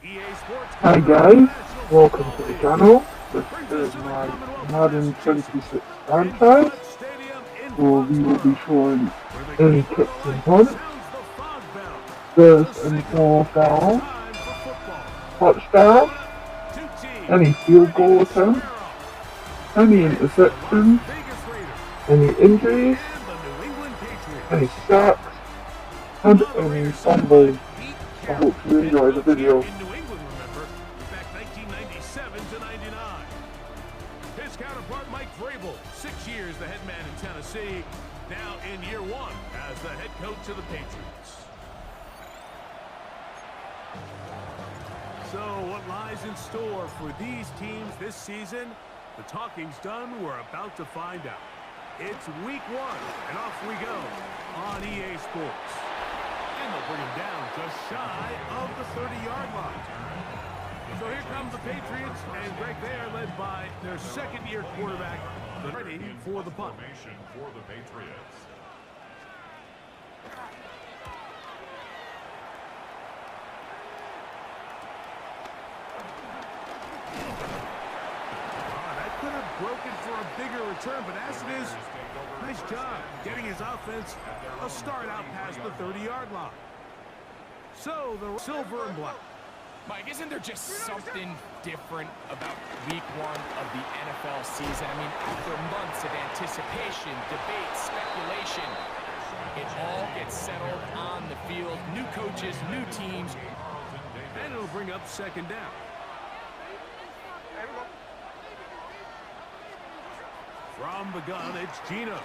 Hi guys, welcome to the channel. This is my Madden 26 franchise, where we will be showing any kicks and punts, first and fourth down, touchdowns, any field goal attempts, any interceptions, any injuries, any sacks, and any fumbles. I hope you enjoy the video. His counterpart Mike Vrabel, 6 years the head man in Tennessee, now in year 1 as the head coach of the Patriots. So what lies in store for these teams this season? The talking's done. We're about to find out. It's week 1, and off we go on EA Sports. And they'll bring him down just shy of the 30-yard line. So here comes the Patriots, and Greg, they are led by their second-year quarterback, ready for the punt. For the Patriots. That could have broken for a bigger return, but as it is, nice job getting his offense a start out past the 30-yard line. So the silver and black. Mike, isn't there just something different about week 1 of the NFL season? I mean, after months of anticipation, debate, speculation, it all gets settled on the field. New coaches, new teams. And it'll bring up second down. From the gun, it's Gino.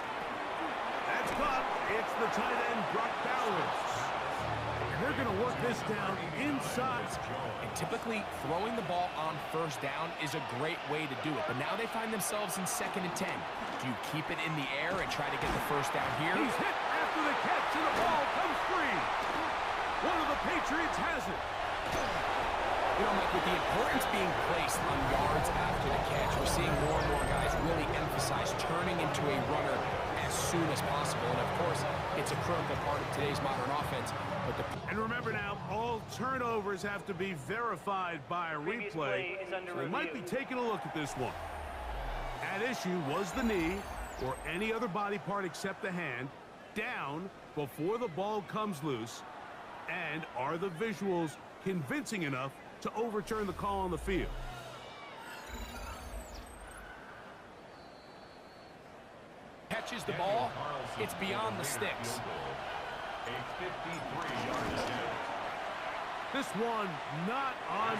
That's caught. It's the tight end, Brock Bowers. They're going to work this down inside. And typically, throwing the ball on first down is a great way to do it. But now they find themselves in 2nd and 10. Do you keep it in the air and try to get the first down here? He's hit after the catch, and the ball comes free. One of the Patriots has it. You know, Mike, with the importance being placed on yards after the catch, we're seeing more and more guys really emphasize turning into a runner as soon as possible. And, of course, it's a critical part of today's modern offense. And remember now, all turnovers have to be verified by a replay. So they might be taking a look at this one. At issue was the knee, or any other body part except the hand, down before the ball comes loose. And are the visuals convincing enough to overturn the call on the field? Catches the ball, it's beyond the sticks. This one not on.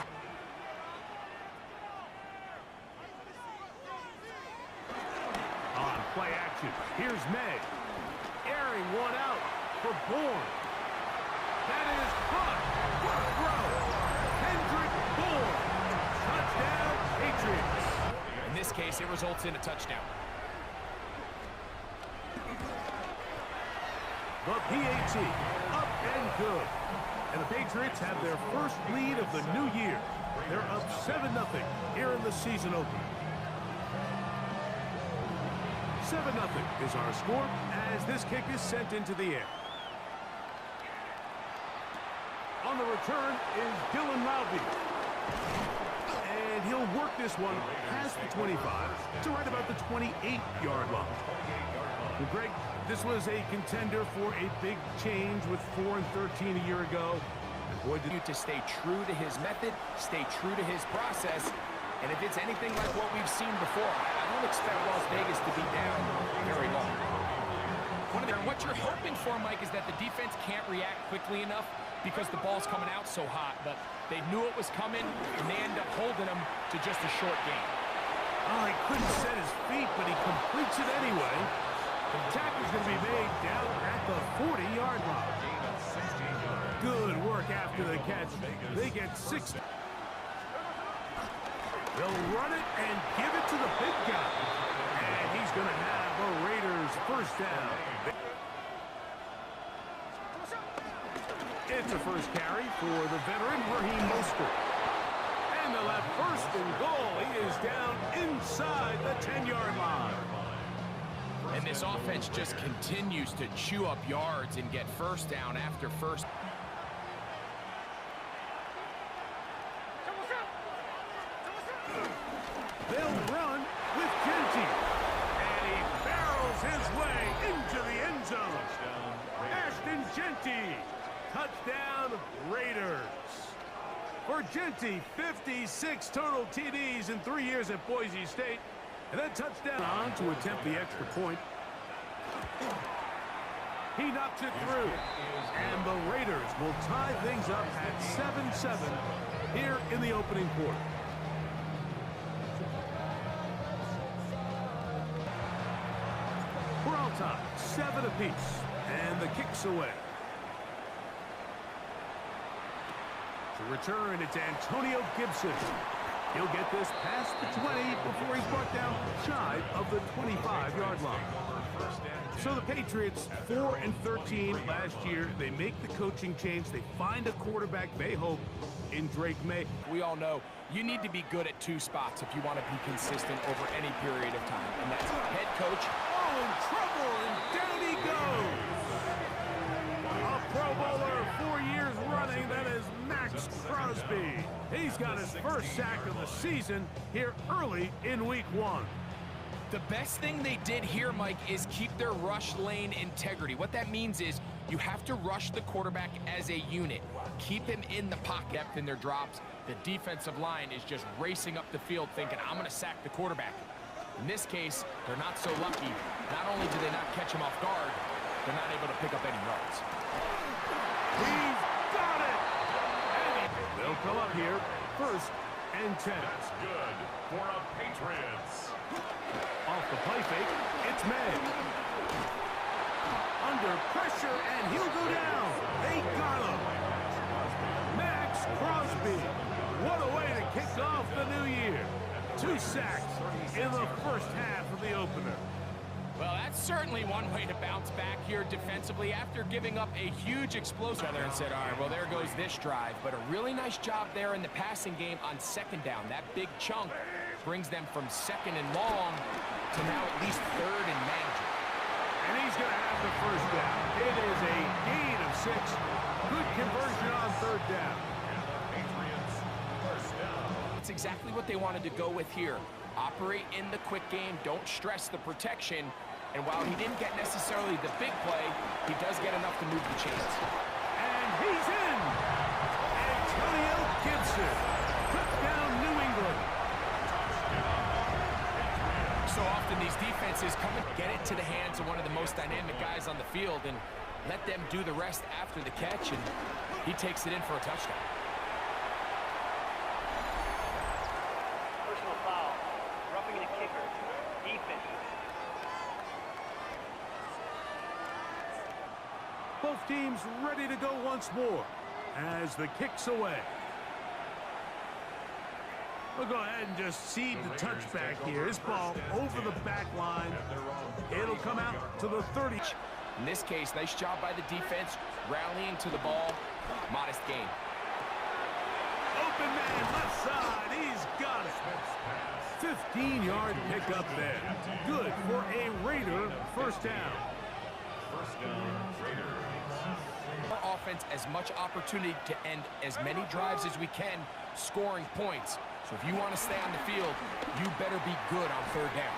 On play action. Here's May. Airing one out for Bourne. That is caught. What a throw. Kendrick Bourne. Touchdown, Patriots. In this case, it results in a touchdown. The PAT, up and good. And the Patriots have their first lead of the new year. They're up 7-0 here in the season opener. 7-0 is our score as this kick is sent into the air. On the return is Dylan Loudby. And he'll work this one past the 25 to right about the 28-yard line. Well, Greg, this was a contender for a big change with 4-13 a year ago. And boy, did to stay true to his method, stay true to his process. And if it's anything like what we've seen before, I don't expect Las Vegas to be down very long. What you're hoping for, Mike, is that the defense can't react quickly enough because the ball's coming out so hot. But they knew it was coming, and they end up holding them to just a short gain. Oh, he couldn't set his feet, but he completes it anyway. The tackle's going to be made down at the 40-yard line. Good work after the catch. They get 6. They'll run it and give it to the big guy. And he's going to have the Raiders first down. It's a first carry for the veteran, Raheem Mostert. And they'll have first and goal. He is down inside the 10-yard line. And this offense just continues to chew up yards and get first down after first. They'll run with Genty. And he barrels his way into the end zone. Ashton Genty. Touchdown, Raiders. For Genty, 56 total TDs in 3 years at Boise State. And then touchdown on to attempt the extra point. He knocks it through. And the Raiders will tie things up at 7-7 here in the opening quarter. We're on top, 7 apiece. And the kick's away. To return, it's Antonio Gibson. He'll get this past the 20 before he's brought down shy of the 25-yard line. So the Patriots, 4-13 last year. They make the coaching change. They find a quarterback they hope in Drake May. We all know you need to be good at 2 spots if you want to be consistent over any period of time. And that's head coach. Oh, in trouble, and down he goes. A Pro Bowler 4 years running, that is Max Crosby. He's got his first sack of the season here early in week 1. The best thing they did here, Mike, is keep their rush lane integrity. What that means is you have to rush the quarterback as a unit. Keep him in the pocket. Depth in their drops. The defensive line is just racing up the field thinking, I'm going to sack the quarterback. In this case, they're not so lucky. Not only do they not catch him off guard, they're not able to pick up any yards. He's got it! And they'll come up here, 1st and 10. That's good for a Patriots. Off the play fake, it's May. Under pressure, and he'll go down. They got him. Max Crosby. What a way to kick off the new year. 2 sacks in the first half of the opener. Well, that's certainly one way to bounce back here defensively after giving up a huge explosive. And said, all right, well, there goes this drive. But a really nice job there in the passing game on 2nd down. That big chunk brings them from 2nd and long to now at least 3rd and manageable. And he's going to have the first down. It is a gain of 6. Good conversion on 3rd down. That's exactly what they wanted to go with here. Operate in the quick game, don't stress the protection. And while he didn't get necessarily the big play, he does get enough to move the chains. And he's in! Antonio Gibson. Touchdown, New England. So often these defenses come and get it to the hands of one of the most dynamic guys on the field and let them do the rest after the catch, and he takes it in for a touchdown. Personal foul. Roughing the kicker. Defense. Both teams ready to go once more as the kick's away. We'll go ahead and just seed the touchback here. This ball over the back line. It'll come out to the 30. In this case, nice job by the defense, rallying to the ball. Modest gain. Open man, left side. He's got it. 15-yard pickup there. Good for a Raider first down. Our offense as much opportunity to end as many drives as we can, scoring points. So if you want to stay on the field, you better be good on 3rd down.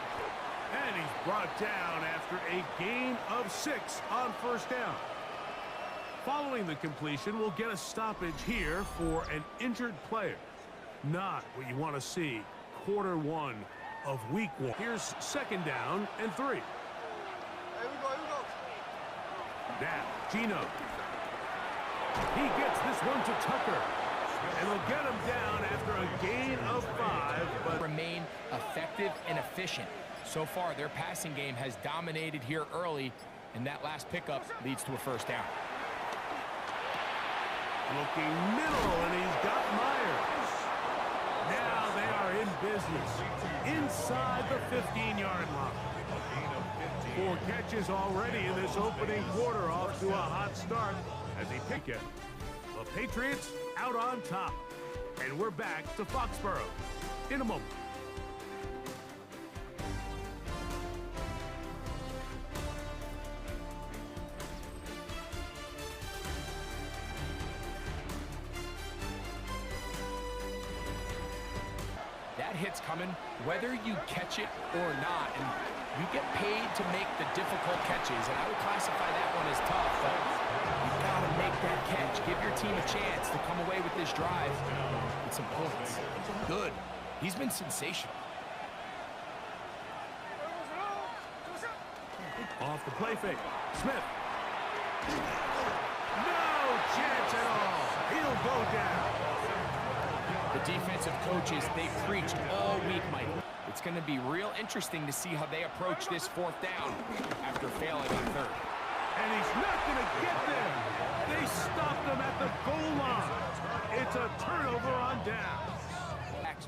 And he's brought down after a gain of 6 on first down. Following the completion, we'll get a stoppage here for an injured player. Not what you want to see quarter 1 of week 1. Here's 2nd down and 3. Here we go. Now, Gino. He gets this one to Tucker. And they'll get him down after a gain of 5. But remain effective and efficient. So far, their passing game has dominated here early, and that last pickup leads to a first down. looking middle, and he's got Myers. Now they are in business inside the 15-yard line. 4 catches already in this opening quarter, off to a hot start as he pick it. The Patriots out on top. And we're back to Foxborough in a moment. That hit's coming, whether you catch it or not, and you get paid to make the difficult catches, and I would classify that one as tough, but you gotta make that catch. Give your team a chance to come away with this drive with some points. Good. He's been sensational. Off the play fake. Smith. No chance at all. He'll go down. The defensive coaches, they preached all week, Mike. It's going to be real interesting to see how they approach this fourth down after failing on third. And he's not going to get there. They stopped him at the goal line. It's a turnover on down.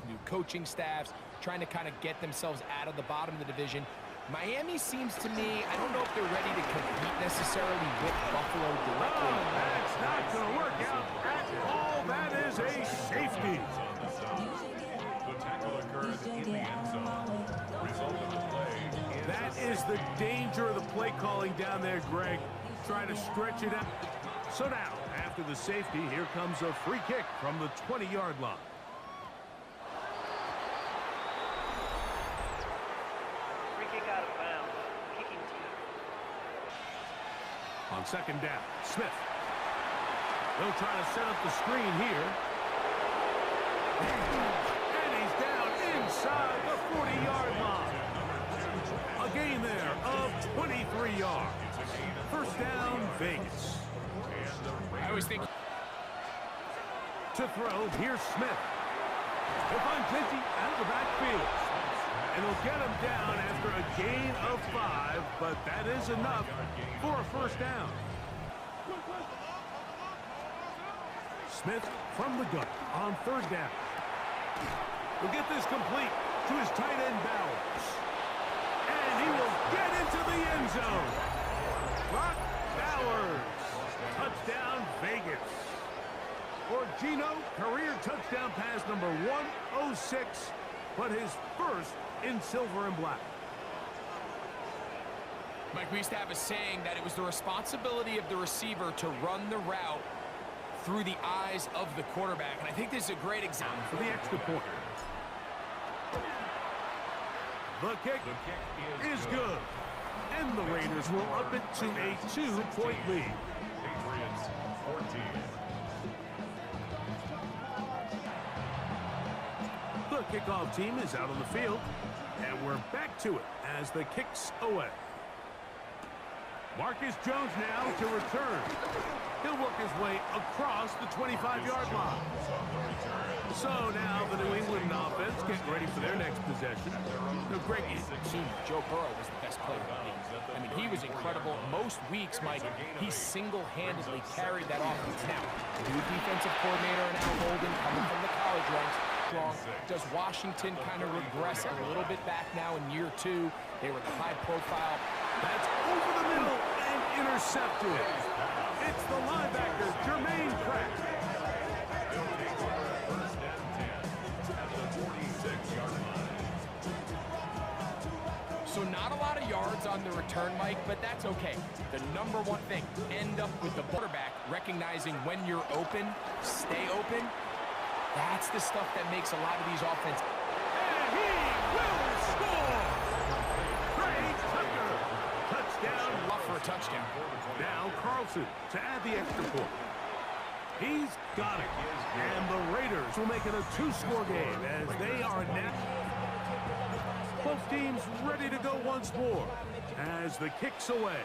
New coaching staffs trying to kind of get themselves out of the bottom of the division. Miami seems to me, I don't know if they're ready to compete necessarily with Buffalo directly. Oh, that's not going to work out at all. That is a safety. The tackle occurred in the end zone. Result of the play. That is the danger of the play calling down there, Greg. Trying to stretch it out. So now, after the safety, here comes a free kick from the 20-yard line. Free kick out of bounds. Kicking team. On second down, Smith. They'll try to set up the screen here. And he's down inside the 40-yard line. A gain there of 23 yards. First down, Vegas. I always think To throw, here's Smith. He'll find Plenty out of the backfield. And he'll get him down after a gain of 5, but that is enough for a first down. Smith from the gun on third down. Will get this complete to his tight end Bowers. And he will get into the end zone. Brock Bowers. Touchdown, Vegas. For Gino, career touchdown pass number 106, but his first in silver and black. Mike, we used to have a saying that it was the responsibility of the receiver to run the route through the eyes of the quarterback, and I think this is a great example. For the extra point. The kick is good. And the Raiders will up it to a 2-point lead. Patriots 14. The kickoff team is out on the field, and we're back to it as the kick's away. Marcus Jones now to return. He'll work his way across the 25-yard line. So now the New England offense getting ready for their next possession. The great Team Joe Burrow was the best player in the league. I mean, he was incredible. Most weeks, Mike, he single-handedly carried that offense. Now, new defensive coordinator and Al Golden coming from the college ranks. Does Washington kind of regress a little bit back now in year 2? They were the high profile. That's over the middle and intercepted. It's the linebacker, Jermaine Pratt. First and 10 at the 46-yard line. So not a lot of yards on the return, Mike, but that's okay. The number one thing, end up with the quarterback recognizing when you're open, stay open. That's the stuff that makes a lot of these offenses. And he will score! Trey Tucker. Touchdown. Off for a touchdown. Now Carlson to add the extra point. He's got it. And the Raiders will make it a 2-score game as they are now. Both teams ready to go once more as the kick's away.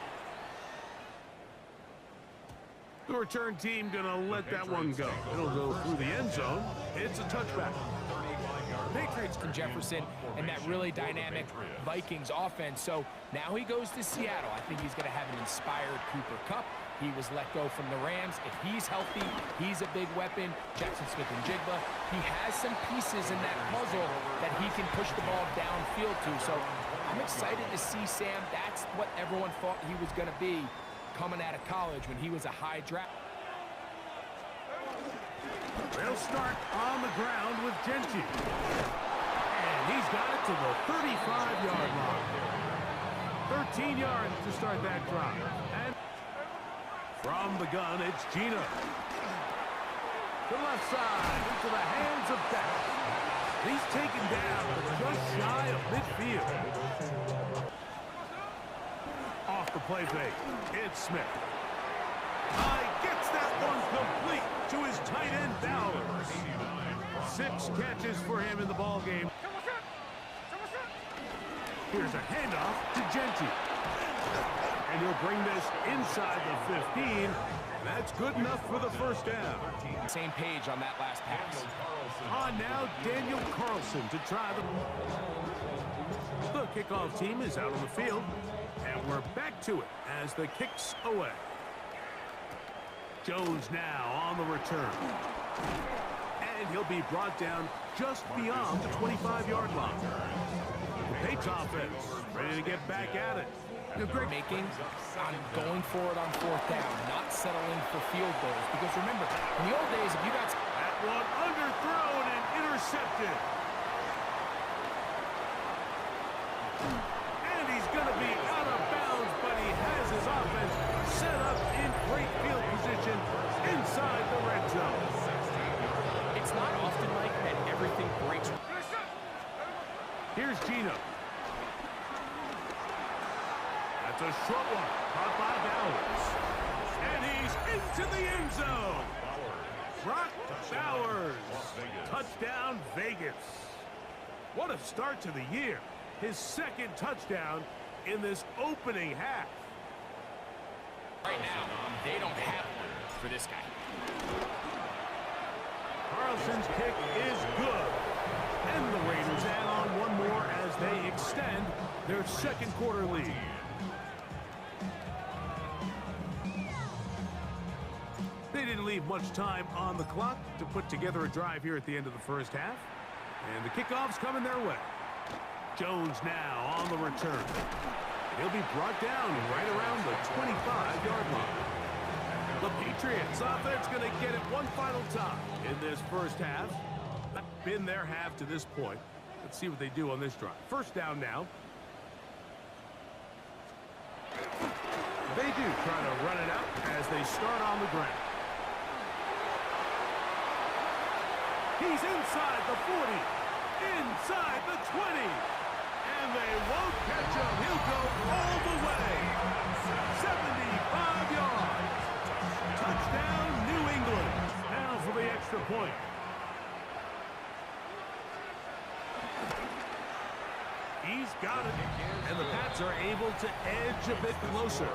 The return team gonna let that one go. It'll go through the end zone. It's a touchback. Patriots and Jefferson and that really dynamic Vikings offense. So now he goes to Seattle. I think he's going to have an inspired Cooper Kupp. He was let go from the Rams. If he's healthy, he's a big weapon. Jackson Smith and Jigba. He has some pieces in that puzzle that he can push the ball downfield to. So I'm excited to see Sam. That's what everyone thought he was going to be coming out of college when he was a high draft. They'll start on the ground with Genchi. And he's got it to the 35-yard line. 13 yards to start that drive. And from the gun, it's Gino. To the left side, into the hands of Beck. He's taken down midfield. Off the play fake, it's Smith. Gets that one complete to his tight end Bowers. 6 catches for him in the ball game. Here's a handoff to Genti. And he'll bring this inside the 15. That's good enough for the first down. Same page on that last pass. On now, Daniel Carlson to try the kickoff team is out on the field. And we're back to it as the kick's away. Jones now on the return. And he'll be brought down just beyond the 25-yard line. The Patriots offense ready to get back at it. Great making on going for it on 4th down, not settling for field goals. Because remember, in the old days, if you got that one underthrown and intercepted. And he's going to be out of bounds, but he has his offense set up in great field position inside the red zone. It's not often like that everything breaks. Here's Gino. That's a short one, caught by Bowers. And he's into the end zone. Brock Bowers. Touchdown, Vegas. What a start to the year. His 2nd touchdown in this opening half. Right now, they don't have one for this guy. Carlson's kick is good. And the Raiders add on one more as they extend their 2nd quarter lead. They didn't leave much time on the clock to put together a drive here at the end of the first half. And the kickoff's coming their way. Jones now on the return. He'll be brought down right around the 25-yard line. The Patriots offense going to get it one final time in this first half. Been their half to this point. Let's see what they do on this drive. First down now. They do try to run it out as they start on the ground. He's inside the 40, inside the 20, and they won't catch him. He'll go all the way. 75 yards. Touchdown, New England. Now for the extra point. He's got it, and the Pats are able to edge a bit closer.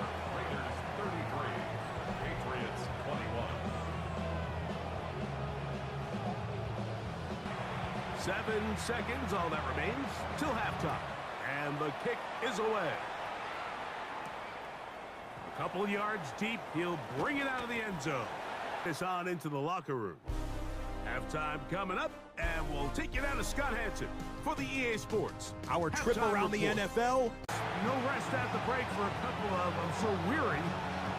33, Patriots 21. 7 seconds, all that remains, till halftime. And the kick is away. A couple yards deep, he'll bring it out of the end zone. This on into the locker room. Halftime coming up, and we'll take you down to Scott Hansen for the EA Sports. Our trip Halftime around the report. NFL. No rest at the break for a couple of, I'm so weary,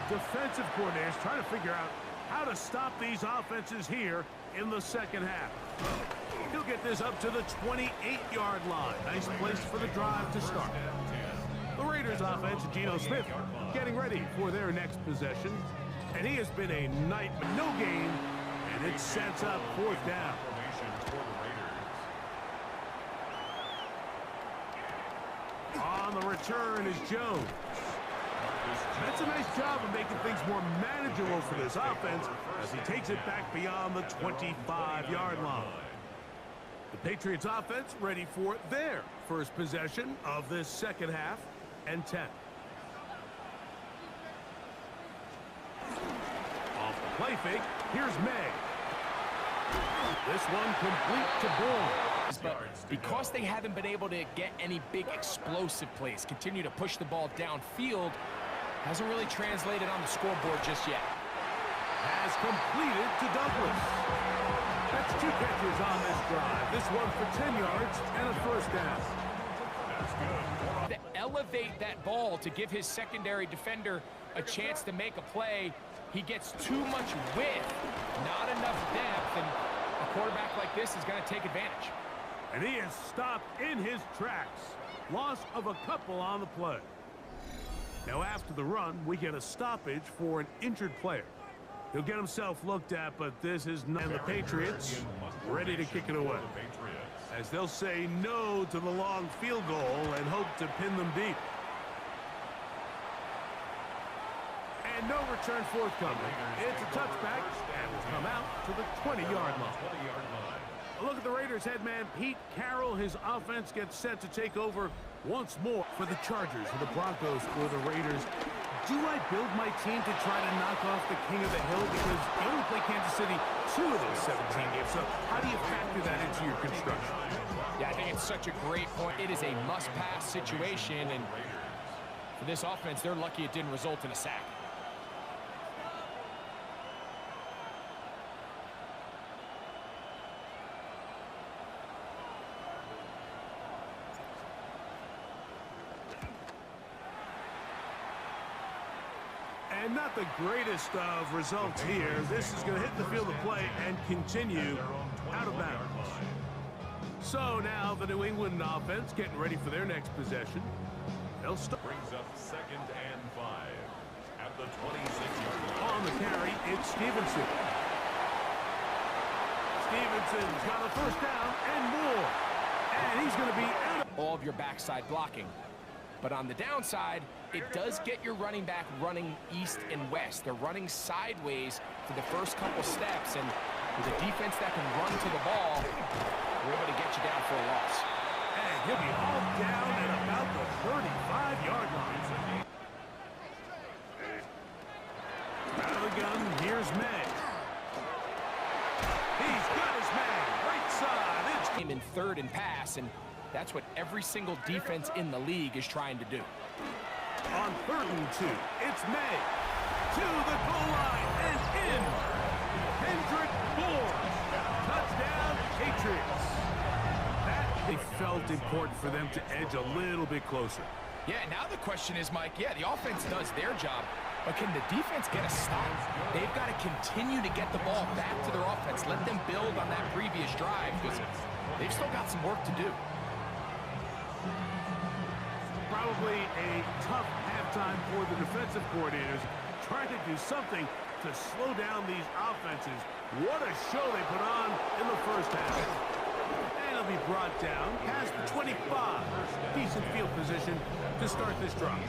defensive coordinators trying to figure out how to stop these offenses here in the second half. He'll get this up to the 28-yard line. Nice place for the drive to start. The Raiders offense, Geno Smith, getting ready for their next possession. And he has been a nightmare. No gain, and it sets up 4th down. On the return is Jones. That's a nice job of making things more manageable for this offense as he takes it back beyond the 25-yard line. The Patriots offense ready for their first possession of this second half and 10. Off the play fake, here's May. This one complete to Bourne. But because they haven't been able to get any big explosive plays, continue to push the ball downfield, hasn't really translated on the scoreboard just yet. Has completed to Douglas. That's 2 catches on this drive. This one for 10 yards and a first down. To elevate that ball to give his secondary defender a chance to make a play, he gets too much width, not enough depth, and a quarterback like this is going to take advantage. And he is stopped in his tracks. Loss of a couple on the play. Now after the run, we get a stoppage for an injured player. He'll get himself looked at, but this is not. And the Patriots ready to kick it away. as they'll say no to the long field goal and hope to pin them deep. And no return forthcoming. It's a touchback and will come out to the 20-yard line. A look at the Raiders head man Pete Carroll. His offense gets set to take over once more for the Chargers, for the Broncos, for the Raiders. Do I build my team to try to knock off the king of the hill? Because they only play Kansas City 2 of those 17 games. So how do you factor that into your construction? Yeah, I think it's such a great point. It is a must-pass situation, and for this offense, they're lucky it didn't result in a sack. And not the greatest of results here. This is going to hit the field of play and continue out of bounds. So now the New England offense getting ready for their next possession. They'll start. Brings up 2nd and 5 at the 26-yard line. On the carry, it's Stevenson. Stevenson's got a first down and more. And he's going to be out of All of your backside blocking. But on the downside, it does get your running back running east and west. They're running sideways for the first couple steps, and with a defense that can run to the ball, we're able to get you down for a loss. And he'll be hauled down at about the 35-yard line. Out of the gun, here's May. He's got his man, right side. It's In 3rd and pass, and that's what every single defense in the league is trying to do. on 3rd and 2. It's May to the goal line and in. Hendrick Bourne. Touchdown, Patriots. That they felt important for them to edge a little bit closer. Yeah, now the question is, Mike, yeah, the offense does their job, but can the defense get a stop? They've got to continue to get the ball back to their offense. Let them build on that previous drive, because they've still got some work to do. Probably a tough halftime for the defensive coordinators, trying to do something to slow down these offenses. What a show they put on in the first half. And it'll be brought down past the 25. Decent field position to start this drive.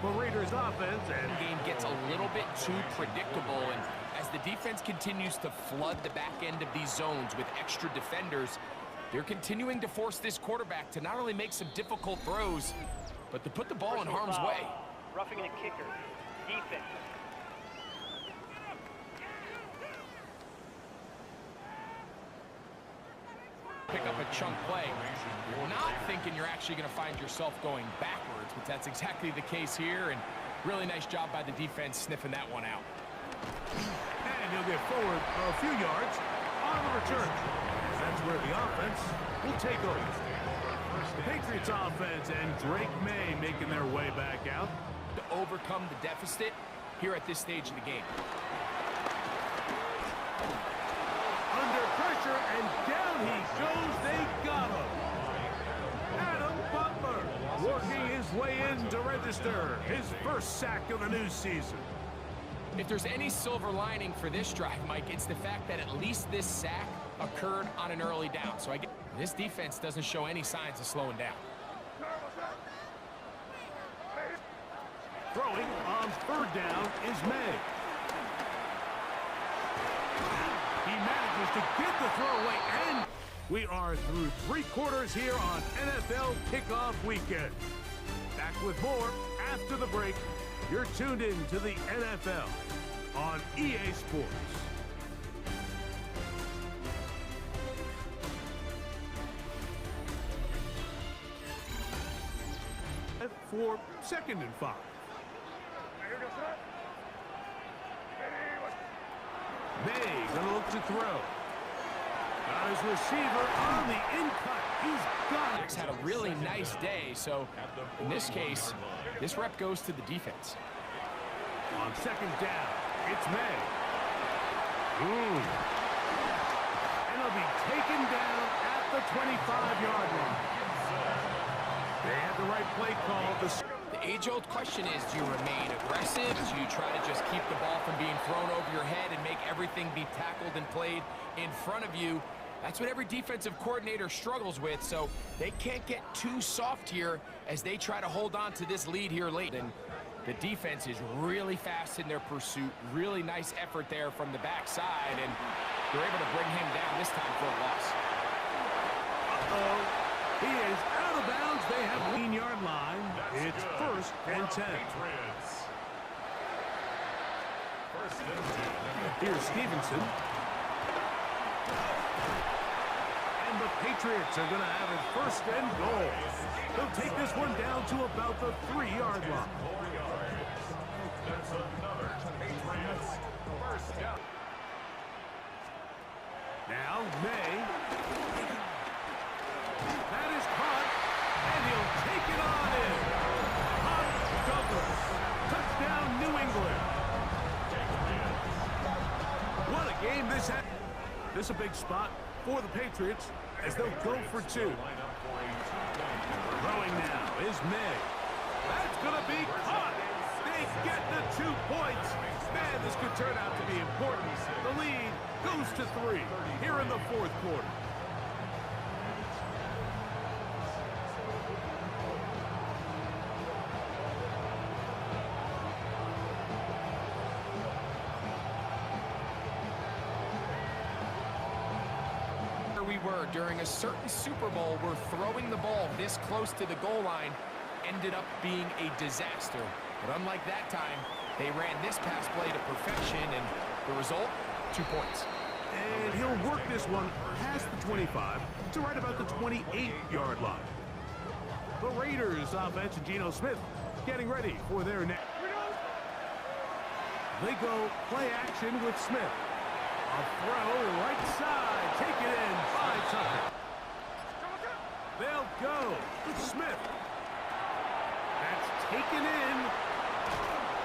But Raiders offense and Game gets a little bit too predictable, and as the defense continues to flood the back end of these zones with extra defenders, they're continuing to force this quarterback to not only make some difficult throws, but to put the ball in harm's way. Roughing the kicker. Defense. Pick up a chunk play. You're not thinking you're actually going to find yourself going backwards, but that's exactly the case here, and really nice job by the defense sniffing that one out. And he'll get forward a few yards on the return. That's where the offense will take over. The Patriots offense and Drake May making their way back out. To overcome the deficit here at this stage of the game. Under pressure, and down he goes. They got him. Adam Butler working his way in to register his first sack of the new season. If there's any silver lining for this drive, Mike, it's the fact that at least this sack occurred on an early down. So I guess this defense doesn't show any signs of slowing down. Throwing on 3rd down is May. He manages to get the throw away, and we are through 3 quarters here on NFL Kickoff Weekend. Back with more after the break. You're tuned in to the NFL on EA Sports. For 2nd and 5. May gonna look to throw. Got his receiver on the in-cut. He's got Max had a really nice day, so in this case, this rep goes to the defense. On 2nd down, it's May. And he'll be taken down at the 25-yard line. They had the right play call. The age-old question is, do you remain aggressive? Do you try to just keep the ball from being thrown over your head and make everything be tackled and played in front of you? That's what every defensive coordinator struggles with, so they can't get too soft here as they try to hold on to this lead here late. And the defense is really fast in their pursuit. Really nice effort there from the backside, and they're able to bring him down this time for a loss. He is out of bounds. They have 1-yard line. It's first and 10. Here's Stevenson. And the Patriots are going to have it first and goal. They'll take this one down to about the 3-yard line. That's another Patriots first down. Now, May. That is caught, and he'll take it on in. Hunt Douglas. Touchdown, New England. What a game this has. This is a big spot for the Patriots as they'll go for 2. Throwing now is May. That's going to be caught. They get the 2 points. Man, this could turn out to be important. The lead goes to 3 here in the 4th quarter. We were during a certain Super Bowl where throwing the ball this close to the goal line ended up being a disaster. But unlike that time, they ran this pass play to perfection, and the result, 2 points. And he'll work this one past the 25 to right about the 28-yard line. The Raiders offense and Geno Smith getting ready for their next. They go play action with Smith. A throw right side, taken in by Tucker. They'll go with Smith. That's taken in,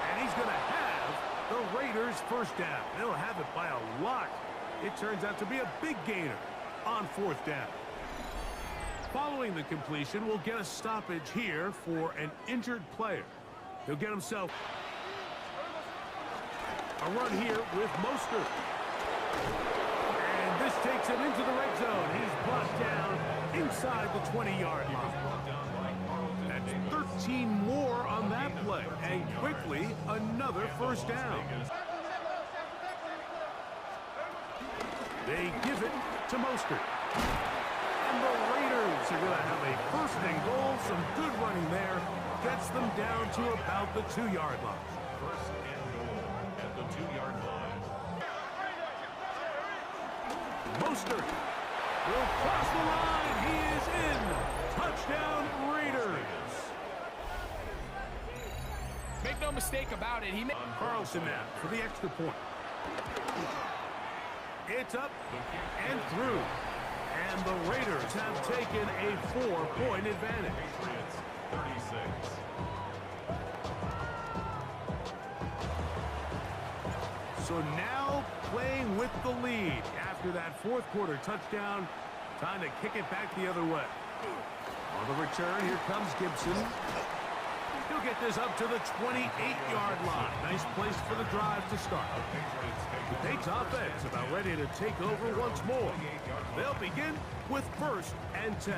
and he's going to have the Raiders first down. They'll have it by a lot. It turns out to be a big gainer on 4th down. Following the completion, we'll get a stoppage here for an injured player. He'll get himself a run here with Mostert. And this takes him into the red zone. He's brought down inside the 20-yard line. That's 13 more on that play. And quickly, another first down. They give it to Mostert. And the Raiders are going to have a first and goal. Some good running there. Gets them down to about the 2-yard line. First and goal at the 2-yard line. Mostert will cross the line. He is in. Touchdown, Raiders. Make no mistake about it. Carlson now for the extra point. It's up and through. And the Raiders have taken a 4-point advantage. Patriots 36. So now playing with the lead after that 4th quarter touchdown. Time to kick it back the other way. On the return, here comes Gibson. He'll get this up to the 28-yard line. Nice place for the drive to start. The Patriots offense about ready to take over once more. They'll begin with 1st and 10.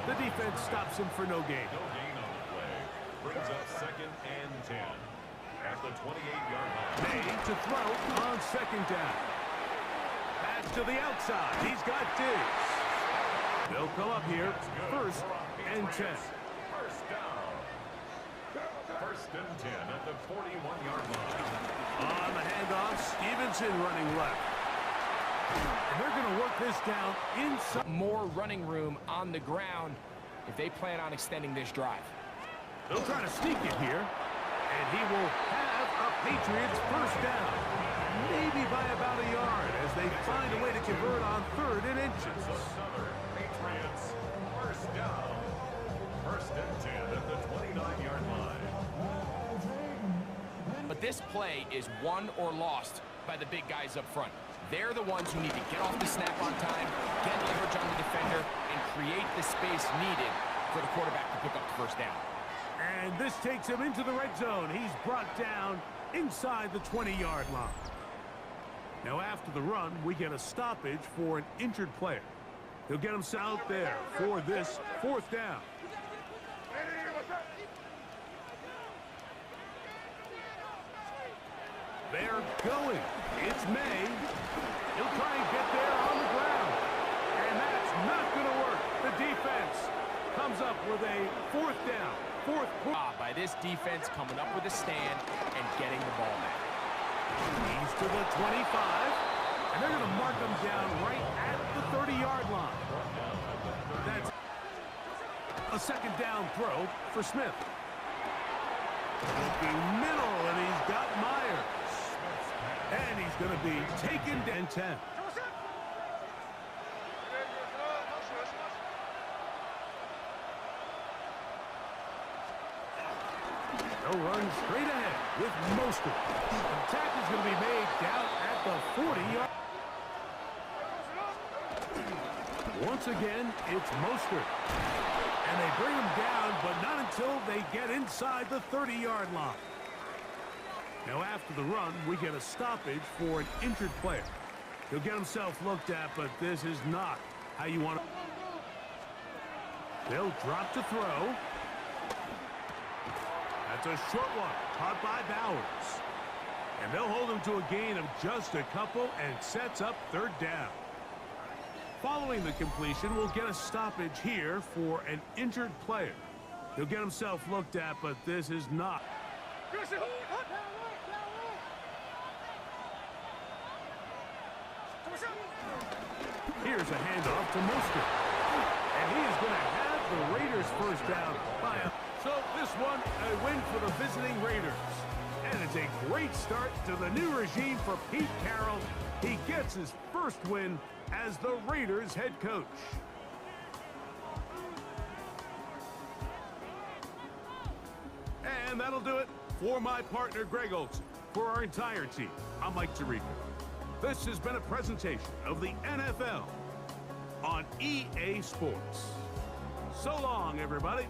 The defense stops him for no gain. No gain on the play. Brings up 2nd and 10. At the 28-yard line. Made to throw on 2nd down. Back to the outside. He's got Diggs. They'll come up here. 1st and 10. First down. 1st and 10 at the 41-yard line. On the handoff, Stevenson running left. And they're going to work this down inside. More running room on the ground if they plan on extending this drive. They'll try to sneak it here. And he will have a Patriots first down. Maybe by about a yard as they find a way to convert on 3rd and inches. Another Patriots first down. 1st and 10 at the 29-yard line. But this play is won or lost by the big guys up front. They're the ones who need to get off the snap on time, get leverage on the defender, and create the space needed for the quarterback to pick up the first down. And this takes him into the red zone. He's brought down inside the 20-yard line. Now after the run, we get a stoppage for an injured player. He'll get himself out there for this 4th down. They're going. It's May. He'll try and get there on the ground. And that's not going to work. The defense comes up with a 4th down. 4th By this defense coming up with a stand and getting the ball back. He's to the 25. And they're going to mark him down right at the 30-yard line. That's a 2nd down throw for Smith. Looking middle, and he's got Myers. And he's going to be taken down 10. They'll run straight ahead with Mostert. The attack is going to be made down at the 40-yard. Once again, it's Mostert. And they bring him down, but not until they get inside the 30-yard line. Now after the run, we get a stoppage for an injured player. He'll get himself looked at, but this is not how you want to. They'll drop to throw. That's a short one, caught by Bowers. And they'll hold him to a gain of just a couple and sets up 3rd down. Following the completion, we'll get a stoppage here for an injured player. He'll get himself looked at, but this is not. Here's a handoff to Mostert. And he is going to have the Raiders 1st down by a... So this one, a win for the visiting Raiders. And it's a great start to the new regime for Pete Carroll. He gets his 1st win as the Raiders head coach. And that'll do it for my partner, Greg Olson. For our entire team, I'm Mike Tirico. This has been a presentation of the NFL on EA Sports. So long, everybody.